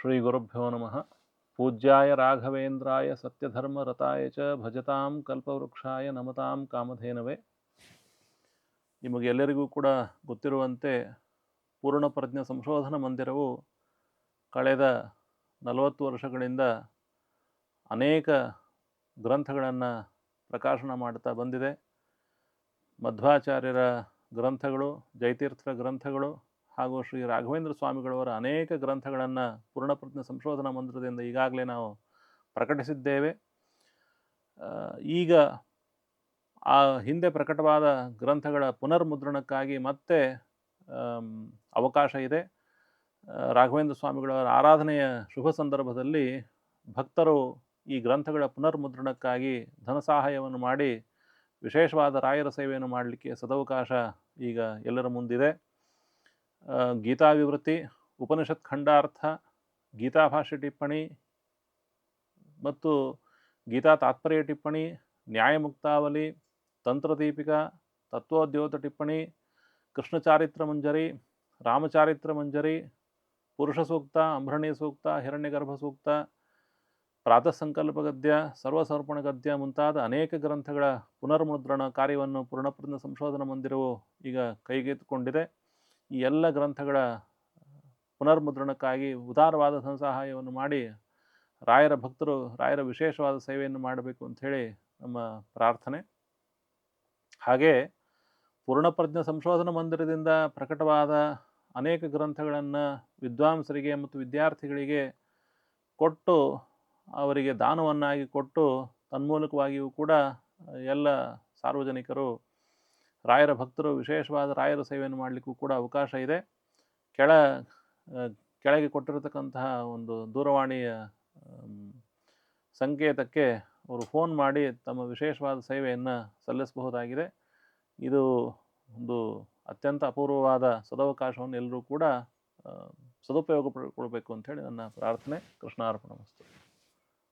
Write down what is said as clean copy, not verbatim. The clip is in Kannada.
ಶ್ರೀ ಗುರುಭ್ಯೋ ನಮಃ. ಪೂಜ್ಯಾಯ ರಾಘವೇಂದ್ರಾಯ ಸತ್ಯಧರ್ಮರತಾಯ ಚ ಭಜತಾಂ ಕಲ್ಪವೃಕ್ಷಾಯ ನಮತಾಂ ಕಾಮಧೇನವೇ. ನಿಮಗೆಲ್ಲರಿಗೂ ಕೂಡ ಗೊತ್ತಿರುವಂತೆ ಪೂರ್ಣಪ್ರಜ್ಞ ಸಂಶೋಧನಾ ಮಂದಿರವು ಕಳೆದ 40 ವರ್ಷಗಳಿಂದ ಅನೇಕ ಗ್ರಂಥಗಳನ್ನು ಪ್ರಕಾಶನ ಮಾಡ್ತಾ ಬಂದಿದೆ. ಮಧ್ವಾಚಾರ್ಯರ ಗ್ರಂಥಗಳು, ಜಯತೀರ್ಥರ ಗ್ರಂಥಗಳು ಹಾಗೂ ಶ್ರೀ ರಾಘವೇಂದ್ರ ಸ್ವಾಮಿಗಳವರ ಅನೇಕ ಗ್ರಂಥಗಳನ್ನು ಪೂರ್ಣಪ್ರಜ್ಞ ಸಂಶೋಧನಾ ಮಂದಿರದಿಂದ ಈಗಾಗಲೇ ನಾವು ಪ್ರಕಟಿಸಿದ್ದೇವೆ. ಈಗ ಆ ಹಿಂದೆ ಪ್ರಕಟವಾದ ಗ್ರಂಥಗಳ ಪುನರ್ಮುದ್ರಣಕ್ಕಾಗಿ ಮತ್ತೆ ಅವಕಾಶ ಇದೆ. ರಾಘವೇಂದ್ರ ಸ್ವಾಮಿಗಳವರ ಆರಾಧನೆಯ ಶುಭ ಸಂದರ್ಭದಲ್ಲಿ ಭಕ್ತರು ಈ ಗ್ರಂಥಗಳ ಪುನರ್ಮುದ್ರಣಕ್ಕಾಗಿ ಧನ ಸಹಾಯವನ್ನು ಮಾಡಿ ವಿಶೇಷವಾದ ರಾಯರ ಸೇವೆಯನ್ನು ಮಾಡಲಿಕ್ಕೆ ಸದವಕಾಶ ಈಗ ಎಲ್ಲರ ಮುಂದಿದೆ. ಗೀತಾ ವಿವೃತಿ, ಉಪನಿಷತ್ ಖಂಡಾರ್ಥ, ಗೀತಾಭಾಷ್ಯ ಟಿಪ್ಪಣಿ ಮತ್ತು ಗೀತಾ ತಾತ್ಪರ್ಯ ಟಿಪ್ಪಣಿ, ನ್ಯಾಯಮುಕ್ತಾವಲಿ, ತಂತ್ರದೀಪಿಕಾ, ತತ್ವೋದ್ಯೋತ ಟಿಪ್ಪಣಿ, ಕೃಷ್ಣಚಾರಿತ್ರ ಮಂಜರಿ, ರಾಮಚಾರಿತ್ರ ಮಂಜರಿ, ಪುರುಷ ಸೂಕ್ತ, ಅಂಬ್ರಣಿ ಸೂಕ್ತ, ಹಿರಣ್ಯಗರ್ಭ ಸೂಕ್ತ, ಪ್ರಾತಃ ಸಂಕಲ್ಪ ಗದ್ಯ, ಸರ್ವಸಮರ್ಪಣ ಗದ್ಯ ಮುಂತಾದ ಅನೇಕ ಗ್ರಂಥಗಳ ಪುನರ್ಮುದ್ರಣ ಕಾರ್ಯವನ್ನು ಪೂರ್ಣಪ್ರಜ್ಞ ಸಂಶೋಧನಾ ಮಂದಿರವು ಈಗ ಕೈಗೆತ್ತಿಕೊಂಡಿದೆ. ಈ ಎಲ್ಲ ಗ್ರಂಥಗಳ ಪುನರ್ಮುದ್ರಣಕ್ಕಾಗಿ ಉದಾರವಾದ ಧನಸಹಾಯವನ್ನು ಮಾಡಿ ರಾಯರ ಭಕ್ತರು ರಾಯರ ವಿಶೇಷವಾದ ಸೇವೆಯನ್ನು ಮಾಡಬೇಕು ಅಂಥೇಳಿ ನಮ್ಮ ಪ್ರಾರ್ಥನೆ. ಹಾಗೆ ಪೂರ್ಣಪ್ರಜ್ಞ ಸಂಶೋಧನಾ ಮಂದಿರದಿಂದ ಪ್ರಕಟವಾದ ಅನೇಕ ಗ್ರಂಥಗಳನ್ನು ವಿದ್ವಾಂಸರಿಗೆ ಮತ್ತು ವಿದ್ಯಾರ್ಥಿಗಳಿಗೆ ಕೊಟ್ಟು ಅವರಿಗೆ ದಾನವನ್ನಾಗಿ ಕೊಟ್ಟು ತನ್ಮೂಲಕವಾಗಿಯೂ ಕೂಡ ಎಲ್ಲ ಸಾರ್ವಜನಿಕರು ರಾಯರ ಭಕ್ತರು ವಿಶೇಷವಾದ ರಾಯರ ಸೇವೆಯನ್ನು ಮಾಡಲಿಕ್ಕೂ ಕೂಡ ಅವಕಾಶ ಇದೆ. ಕೆಳಗೆ ಕೊಟ್ಟಿರತಕ್ಕಂತಹ ಒಂದು ದೂರವಾಣಿಯ ಸಂಕೇತಕ್ಕೆ ಅವರು ಫೋನ್ ಮಾಡಿ ತಮ್ಮ ವಿಶೇಷವಾದ ಸೇವೆಯನ್ನು ಸಲ್ಲಿಸಬಹುದಾಗಿದೆ. ಇದು ಒಂದು ಅತ್ಯಂತ ಅಪೂರ್ವವಾದ ಸದವಕಾಶವನ್ನು ಎಲ್ಲರೂ ಕೂಡ ಸದುಪಯೋಗ ಪಡ್ಕೊಳ್ಬೇಕು ಅಂಥೇಳಿ ನನ್ನ ಪ್ರಾರ್ಥನೆ. ಕೃಷ್ಣಾರ್ಪಣಮಸ್ತು.